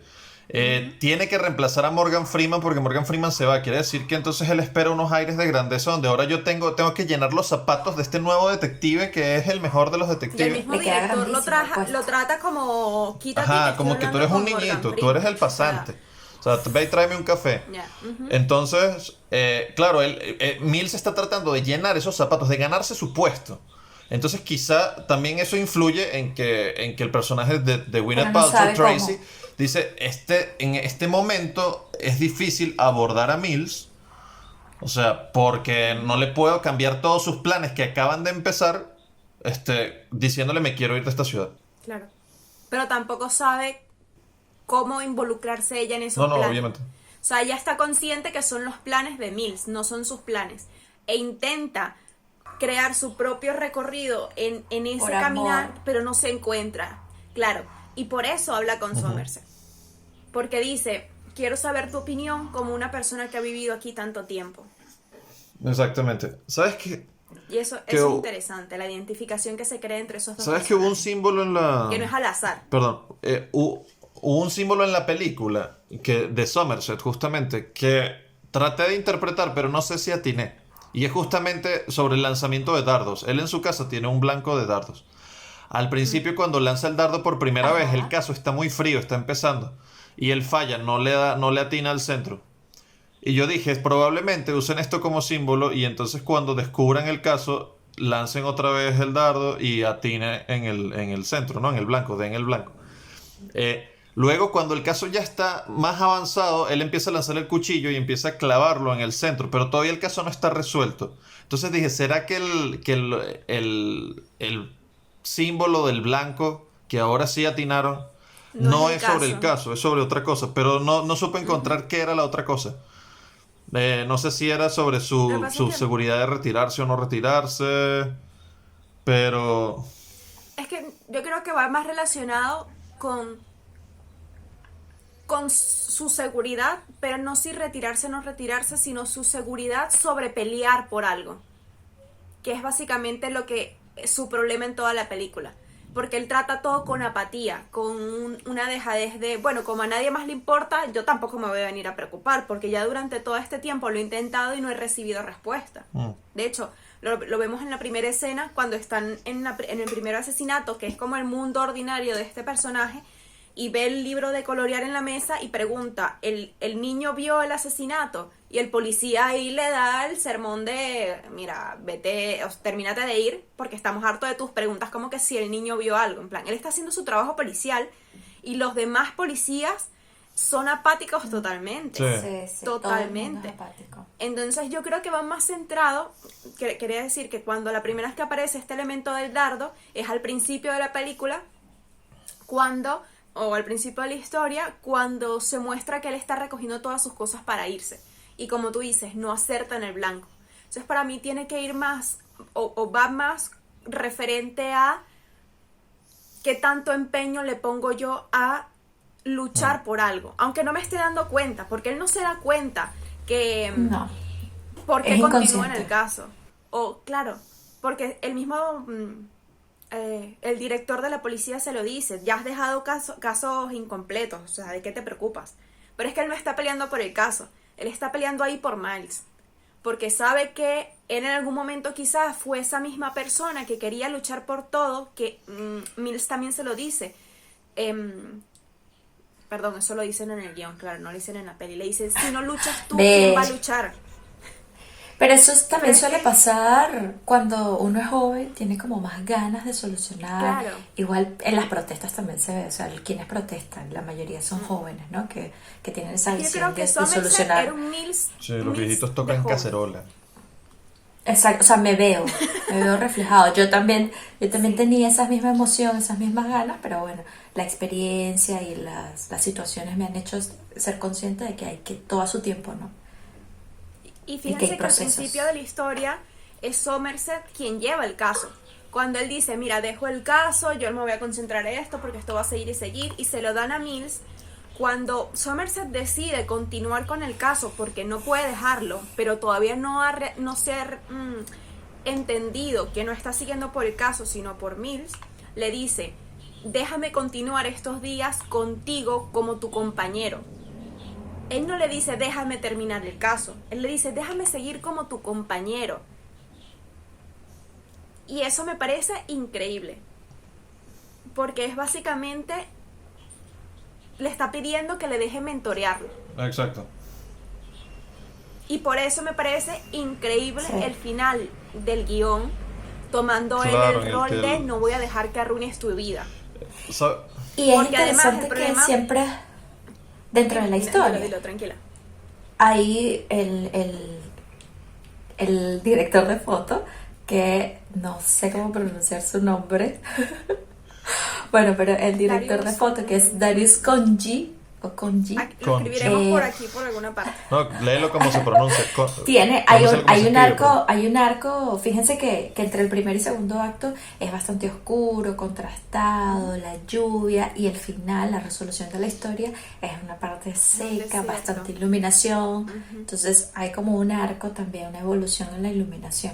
Tiene que reemplazar a Morgan Freeman porque Morgan Freeman se va. Quiere decir que entonces él espera unos aires de grandeza donde ahora yo tengo que llenar los zapatos de este nuevo detective que es el mejor de los Y el detectives. mismo Le queda director grandísimo el lo trata como quítate que Ajá, estoy como que tú hablando eres un con Morgan niñito, tú Freeman. eres el pasante. O sea, ve y tráeme un café. Ya, ujú. Entonces, claro, Mills está tratando de llenar esos zapatos, de ganarse su puesto. Entonces quizá también eso influye en que el personaje de Gwyneth Pero no Paltrow, sabe Tracy, cómo. dice, en este momento es difícil abordar a Mills, o sea, porque no le puedo cambiar todos sus planes que acaban de empezar, diciéndole me quiero ir de esta ciudad. Claro. Pero tampoco sabe cómo involucrarse ella en esos No, planes. obviamente. O sea, ella está consciente que son los planes de Mills, no son sus planes. E intenta crear su propio recorrido en ese Por caminar, amor. pero no se encuentra. Claro. Y por eso habla con Somerset. Porque dice, quiero saber tu opinión como una persona que ha vivido aquí tanto tiempo. Exactamente. ¿Sabes qué? Y eso Que es hu- interesante, la identificación que se crea entre esos dos ¿Sabes que hubo un personajes. símbolo en la... Que no es al azar. Perdón, hubo un símbolo en la película de Somerset, justamente, que traté de interpretar, pero no sé si atiné. Y es justamente sobre el lanzamiento de dardos. Él en su casa tiene un blanco de dardos. Al principio, cuando lanza el dardo por primera vez, el caso está muy frío, está empezando. Y él falla, no le atina al centro. Y yo dije, probablemente usen esto como símbolo y entonces cuando descubran el caso, lancen otra vez el dardo y atine en el centro, ¿no? En el blanco, den el blanco. Luego, cuando el caso ya está más avanzado, él empieza a lanzar el cuchillo y empieza a clavarlo en el centro, pero todavía el caso no está resuelto. Entonces dije, ¿será que el símbolo del blanco, que ahora sí atinaron, no es sobre el caso, es sobre otra cosa? Pero no supe encontrar qué era la otra cosa. No sé si era sobre su seguridad de retirarse o no retirarse, pero... Es que yo creo que va más relacionado con su seguridad, pero no si retirarse o no retirarse, sino su seguridad sobre pelear por algo, que es básicamente lo que es su problema en toda la película, porque él trata todo con apatía, con una dejadez de, bueno, como a nadie más le importa, yo tampoco me voy a venir a preocupar, porque ya durante todo este tiempo lo he intentado y no he recibido respuesta. De hecho, lo vemos en la primera escena, cuando están en el primer asesinato, que es como el mundo ordinario de este personaje, y ve el libro de colorear en la mesa y pregunta, ¿el niño vio el asesinato? Y el policía ahí le da el sermón de, mira, vete, termínate de ir, porque estamos hartos de tus preguntas, como que si el niño vio algo. En plan, él está haciendo su trabajo policial y los demás policías son apáticos totalmente. Sí, Totalmente. Entonces yo creo que va más centrado, quería decir que cuando la primera vez que aparece este elemento del dardo es al principio de la película, o al principio de la historia, cuando se muestra que él está recogiendo todas sus cosas para irse. Y como tú dices, no acerta en el blanco. Entonces para mí tiene que ir más, o va más referente a qué tanto empeño le pongo yo a luchar por algo. Aunque no me esté dando cuenta, porque él no se da cuenta que... No. ¿Por qué Es continúa en inconsciente. el caso? O, claro, porque el mismo... el director de la policía se lo dice, ya has dejado casos incompletos, o sea, ¿de qué te preocupas? Pero es que él no está peleando por el caso, él está peleando ahí por Miles, porque sabe que él en algún momento quizás fue esa misma persona que quería luchar por todo, que Miles también se lo dice. Perdón, eso lo dicen en el guión, claro, no lo dicen en la peli, le dicen, si no luchas tú, ¿quién va a luchar? Pero eso también Pero es suele que- pasar cuando uno es joven, tiene como más ganas de solucionar. Claro. Igual en las protestas también se ve, o sea, quienes protestan, la mayoría son jóvenes, ¿no? Que tienen esa Yo visión creo que de Somerset solucionar. era un Miles. Sí, los Miles viejitos de tocan joven. cacerola. Exacto, o sea, me veo reflejado. Yo también tenía esa misma emoción, esas mismas ganas, pero bueno, la experiencia y las situaciones me han hecho ser consciente de que hay que todo a su tiempo, ¿no? Y que hay fíjense que al procesos. principio de la historia es Somerset quien lleva el caso. Cuando él dice, mira, dejo el caso, yo no me voy a concentrar en esto porque esto va a seguir y seguir, y se lo dan a Mills. Cuando Somerset decide continuar con el caso porque no puede dejarlo, pero todavía no se ha entendido que no está siguiendo por el caso, sino por Mills, le dice, déjame continuar estos días contigo como tu compañero. Él no le dice, déjame terminar el caso. Él le dice, déjame seguir como tu compañero. Y eso me parece increíble. Porque es básicamente, le está pidiendo que le deje mentorearlo. Exacto. Y por eso me parece increíble Sí. el final del guión, tomando Claro, él en el el rol que de él- no voy a dejar que arruines tu vida. Y es Porque además interesante el que problema- siempre dentro de la historia Dilo, tranquila. hay el director de foto que no sé cómo pronunciar su nombre. Bueno, pero el director de Darius foto que es Darius Khondji o Khondji Lo escribiremos Eh, por aquí, por alguna parte. No, léelo como se pronuncia. tiene, ¿Cómo hay se- un, cómo se hay un escribe, arco, hay un arco, fíjense que entre el primer y segundo acto es bastante oscuro, contrastado, la lluvia y el final, la resolución de la historia es una parte seca, desierto. bastante iluminación, entonces hay como un arco también, una evolución en la iluminación,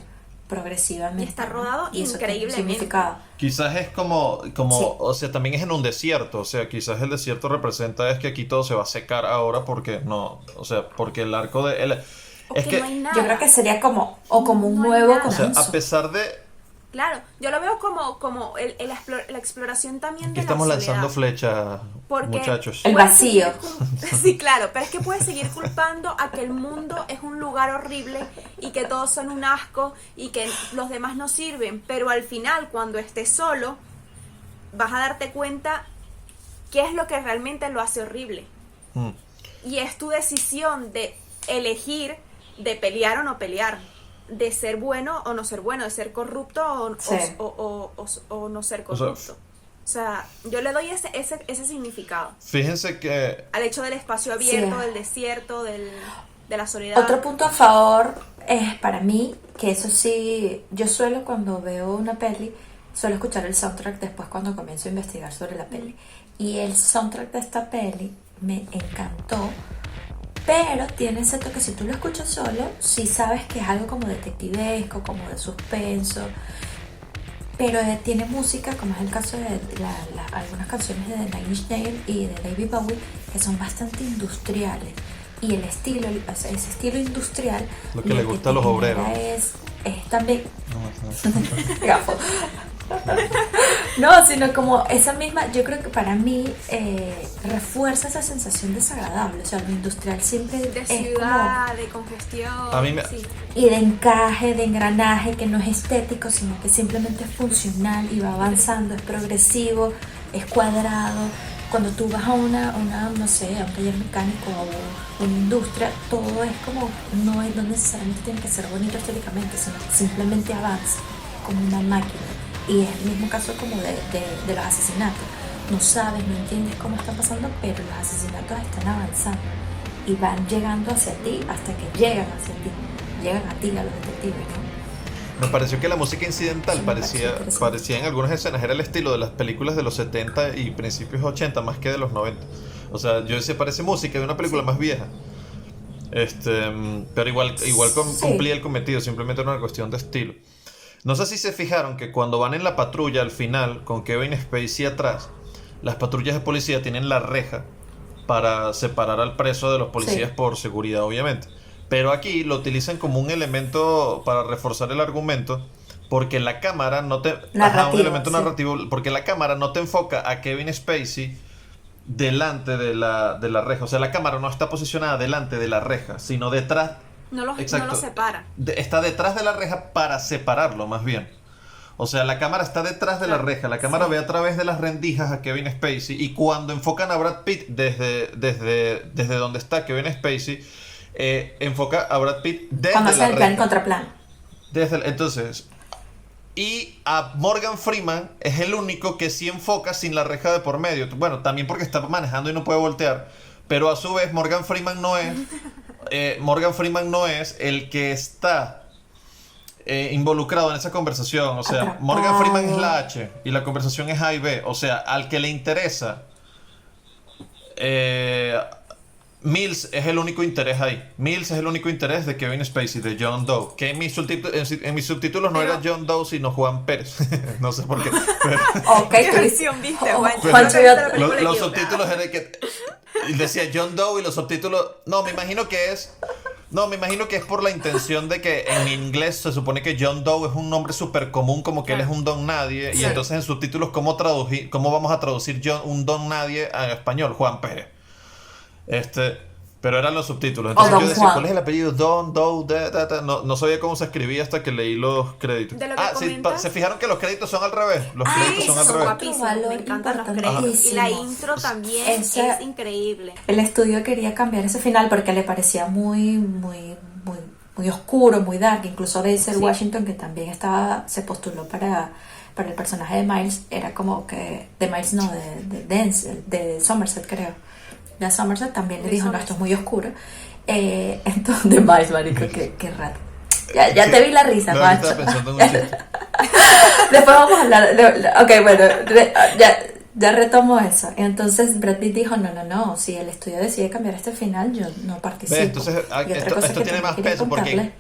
progresivamente. Y está rodado y eso tiene un increíblemente. significado. Quizás es como, Sí. o sea, también es en un desierto, o sea, quizás el desierto representa es que aquí todo se va a secar ahora porque no, o sea, porque el arco de... O es que que, no hay nada. Yo creo que sería como un No hay nuevo nada. o sea, comienzo. a pesar de Claro, yo lo veo como la exploración también que de estamos la lanzando soledad. flechas, Porque muchachos. El puedes vacío. seguir sí, claro, pero es que puedes seguir culpando a que el mundo es un lugar horrible y que todos son un asco y que los demás no sirven, pero al final, cuando estés solo, vas a darte cuenta qué es lo que realmente lo hace horrible. Mm. Y es tu decisión de elegir de pelear o no pelear, de ser bueno o no ser bueno, de ser corrupto Sí. o no ser O sea, corrupto. O sea, yo le doy ese significado Fíjense que al hecho del espacio abierto, Sí. del desierto, de la soledad. Otro punto a favor es para mí, que eso sí, yo suelo cuando veo una peli, suelo escuchar el soundtrack después cuando comienzo a investigar sobre la peli. Y el soundtrack de esta peli me encantó, pero tiene ese toque, si tú lo escuchas solo, sí sabes que es algo como detectivesco, como de suspenso, pero tiene música, como es el caso de algunas canciones de Nine Inch Nails y de David Bowie, que son bastante industriales. Y el estilo, o sea, ese estilo industrial, Lo que le gusta a los te obreros. genera es también no, gafo. No, sino como esa misma, yo creo que para mí refuerza esa sensación desagradable, o sea, lo industrial siempre de es ciudad, de congestión. A mí me- sí. y de encaje, de engranaje, que no es estético, sino que simplemente es funcional y va avanzando, es progresivo, es cuadrado. Cuando tú vas a no sé, a un taller mecánico o una industria, todo es como, no necesariamente tiene que ser bonito estéticamente, sino que simplemente avanza como una máquina. Y es el mismo caso como de los asesinatos. No sabes, no entiendes cómo está pasando, pero los asesinatos están avanzando y van llegando hacia ti hasta que llegan hacia ti. Llegan a ti, a los detectives, ¿no? me pareció que la música incidental Sí, me pareció interesante. parecía en algunas escenas, era el estilo de las películas de los 70 y principios 80 más que de los 90. O sea, yo decía, parece música de una película más vieja. Pero igual Sí. cumplía el cometido, simplemente era una cuestión de estilo. No sé si se fijaron que cuando van en la patrulla al final, con Kevin Spacey atrás, las patrullas de policía tienen la reja para separar al preso de los policías Sí. por seguridad, obviamente. Pero aquí lo utilizan como un elemento para reforzar el argumento, porque la cámara no te... un Narrativo, elemento sí. narrativo, porque la cámara no te enfoca a Kevin Spacey delante de la reja. O sea, la cámara no está posicionada delante de la reja, sino detrás. No los Exacto. separa. Está detrás de la reja para separarlo, más bien. O sea, la cámara está detrás de la Claro, reja. La cámara sí. ve a través de las rendijas a Kevin Spacey. Y cuando enfocan a Brad Pitt desde donde está Kevin Spacey, enfoca a Brad Pitt desde Cuando la hacen el plan y reja. contraplan. Entonces, y a Morgan Freeman es el único que sí enfoca sin la reja de por medio. Bueno, también porque está manejando y no puede voltear. Pero a su vez, Morgan Freeman no es el que está involucrado en esa conversación. O sea, Atrapado. Morgan Freeman es la H y la conversación es A y B. O sea, al que le interesa, Mills es el único interés ahí. Mills es el único interés de Kevin Spacey, de John Doe. Que en mis subtítulos no Pero- era John Doe, sino Juan Pérez. No sé por qué. Pero Ok, ¿Qué tú dices- versión viste, Oh, Juan? Yo Juancho, creo que yo- viste la película los equivocada. subtítulos eran que y decía John Doe y los subtítulos. No, me imagino que es por la intención de que en inglés se supone que John Doe es un nombre súper común, como que él es un don nadie. Y Sí. entonces en subtítulos, ¿cómo vamos a traducir un don nadie a español? Juan Pérez. Pero eran los subtítulos. Entonces Don yo decía, Juan. ¿cuál es el apellido? Don, Doe, no sabía cómo se escribía hasta que leí los créditos. De lo que Sí, comentas- se fijaron que los créditos son al revés. Los Ay, créditos son al son revés. guapísimos, Valor me encantan los importantísimo. créditos. Y la intro también Esa- es increíble. El estudio quería cambiar ese final porque le parecía muy oscuro, muy dark. Incluso Denzel Sí. Washington, que también se postuló para el personaje de Miles, era como que de Miles no, de Denzel, de Somerset, creo. De Somerset también le De dijo, no, Somerset. esto es muy oscuro. Entonces, de Miles, marico, qué rato. Ya Sí. te vi la risa, No, yo Juancho. estaba pensando en un chiste. Después vamos a hablar. Ok, bueno, ya retomo eso. Entonces Brad Pitt dijo: No. Si el estudio decide cambiar este final, yo no participo. Ve, entonces, Y otra esto cosa que tiene también más quería peso porque contarle-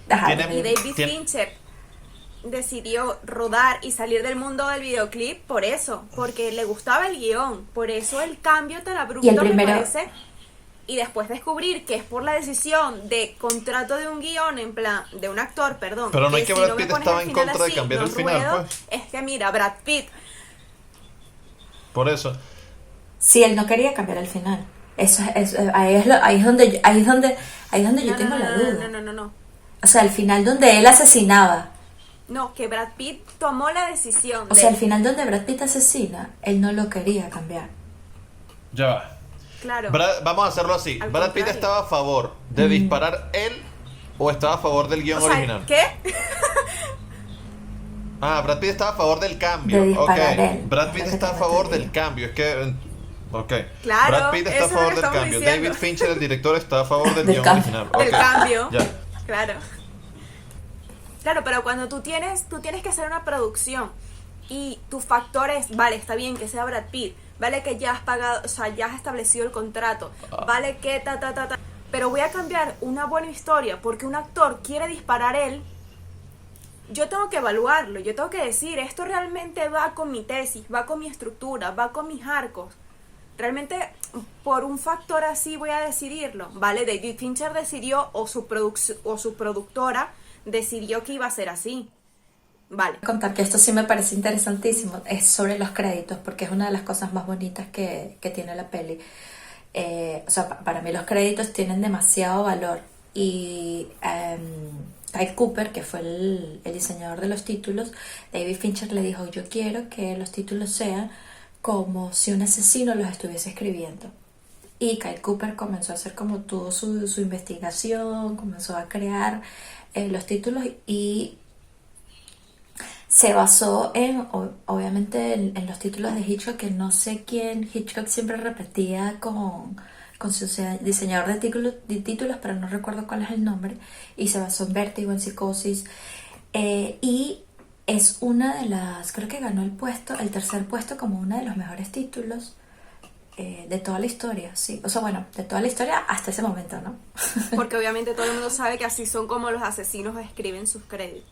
Ajá, tiene- Y David Tiene- Fincher decidió rodar y salir del mundo del videoclip por eso, porque le gustaba el guión, por eso el cambio tan abrupto Y el primero- me parece. Y después descubrir que es por la decisión de contrato de un guión, en plan, de un actor, perdón. Pero no es que Brad me Pitt pones estaba el en final contra de así, cambiar no el final, ruedo. pues. Es que mira, Brad Pitt. Por eso. Sí, él no quería cambiar el final. Ahí es donde yo No, tengo no, la no, duda. no. O sea, el final donde él asesinaba. No, que Brad Pitt tomó la decisión O de... sea, el final donde Brad Pitt asesina, él no lo quería cambiar. Ya va. Claro. Vamos a hacerlo así. Al ¿Brad Pitt contrario. estaba a favor de disparar él o estaba a favor del guión O sea, original? ¿qué? Brad Pitt estaba a favor del cambio. De disparar Ok. él. Brad Es Pitt lo que está a tengo favor entendido. del cambio. Es que. Ok. Claro, Brad Pitt está a eso es lo favor que del estamos cambio. diciendo. David Fincher, el director, está a favor del Del guión cambio. original. Del Ok. cambio. Ya. Claro. Claro, pero cuando tú tienes que hacer una producción y tu factor es, vale, está bien que sea Brad Pitt, vale que ya has pagado, o sea, ya has establecido el contrato, vale que pero voy a cambiar una buena historia porque un actor quiere disparar él, yo tengo que evaluarlo, yo tengo que decir, esto realmente va con mi tesis, va con mi estructura, va con mis arcos. Realmente por un factor así voy a decidirlo, ¿vale? David Fincher decidió o su productora decidió que iba a ser así. Vale. Contar que esto sí me parece interesantísimo, es sobre los créditos, porque es una de las cosas más bonitas que tiene la peli. O sea, para mí los créditos tienen demasiado valor. Y Kyle Cooper, que fue el diseñador de los títulos, David Fincher le dijo, yo quiero que los títulos sean como si un asesino los estuviese escribiendo. Y Kyle Cooper comenzó a hacer como todo su investigación, comenzó a crear los títulos y se basó obviamente en los títulos de Hitchcock, que no sé quién Hitchcock siempre repetía con su diseñador de títulos, pero no recuerdo cuál es el nombre, y se basó en Vértigo, en Psicosis, y es una de las, creo que ganó el tercer puesto como uno de los mejores títulos de toda la historia, sí. O sea, bueno, de toda la historia hasta ese momento, ¿no? Porque obviamente todo el mundo sabe que así son como los asesinos escriben sus créditos.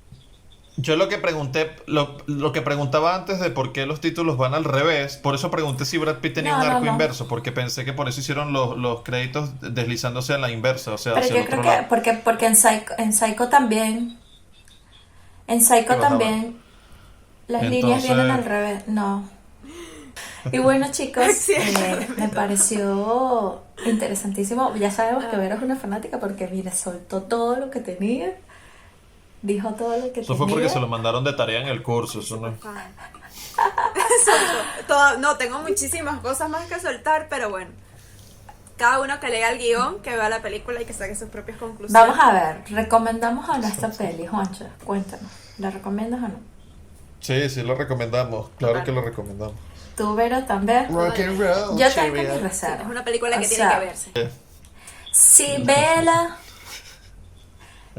Yo lo que pregunté, lo que preguntaba antes de por qué los títulos van al revés, por eso pregunté si Brad Pitt tenía No, un no, arco no. inverso, porque pensé que por eso hicieron los créditos deslizándose a la inversa, o sea, Pero hacia yo el creo otro que lado. porque en Psycho también, en Psycho ¿Qué pasaba? también las líneas Entonces- vienen al revés, no. Y bueno, chicos, Sí, me pareció interesantísimo. Ya sabemos que Vero es una fanática porque, mira, soltó todo lo que tenía, dijo todo lo que Eso tenía. fue porque se lo mandaron de tarea en el curso, eso no. No, tengo muchísimas cosas más que soltar, pero bueno. Cada uno que lea el guión, que vea la película y que saque sus propias conclusiones. Vamos a ver, ¿recomendamos o no esta peli, Juancho? Cuéntanos, ¿la recomiendas o no? Sí, lo recomendamos, claro que lo recomendamos. ¿Tú, Vero, también? Rock and roll, Yo tengo cheerio. mis reservas. Es una película que O tiene sea, que verse. Sí, vela.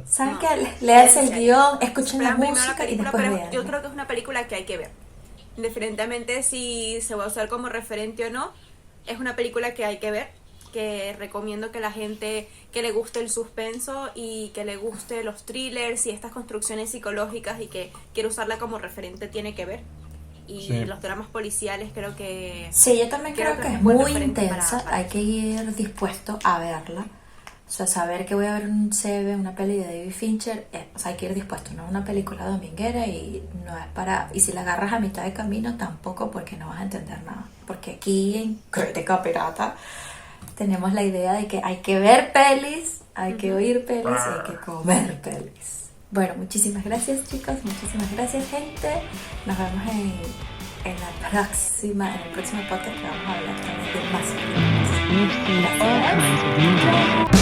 ¿Saben qué? Leanse el guión, escuchen la Vean primero música y película, después pero vean. yo creo que es una película que hay que ver. Indiferentemente si se va a usar como referente o no, es una película que hay que ver, que recomiendo que la gente que le guste el suspenso y que le guste los thrillers y estas construcciones psicológicas y que quiere usarla como referente tiene que ver. Y Sí. los dramas policiales creo que... Sí, yo también creo que es es un buen muy referente intensa, para- hay que ir dispuesto a verla. O sea, saber que voy a ver un CB, una peli de David Fincher, o sea, hay que ir dispuesto, no es una película dominguera y no es para... Y si la agarras a mitad de camino, tampoco, porque no vas a entender nada. Porque aquí en Crítica Pirata tenemos la idea de que hay que ver pelis, hay que oír pelis y hay que comer pelis. Bueno, muchísimas gracias, chicos, muchísimas gracias, gente. Nos vemos en el próximo podcast, que vamos a hablar también de más películas. We've seen all kinds of movies.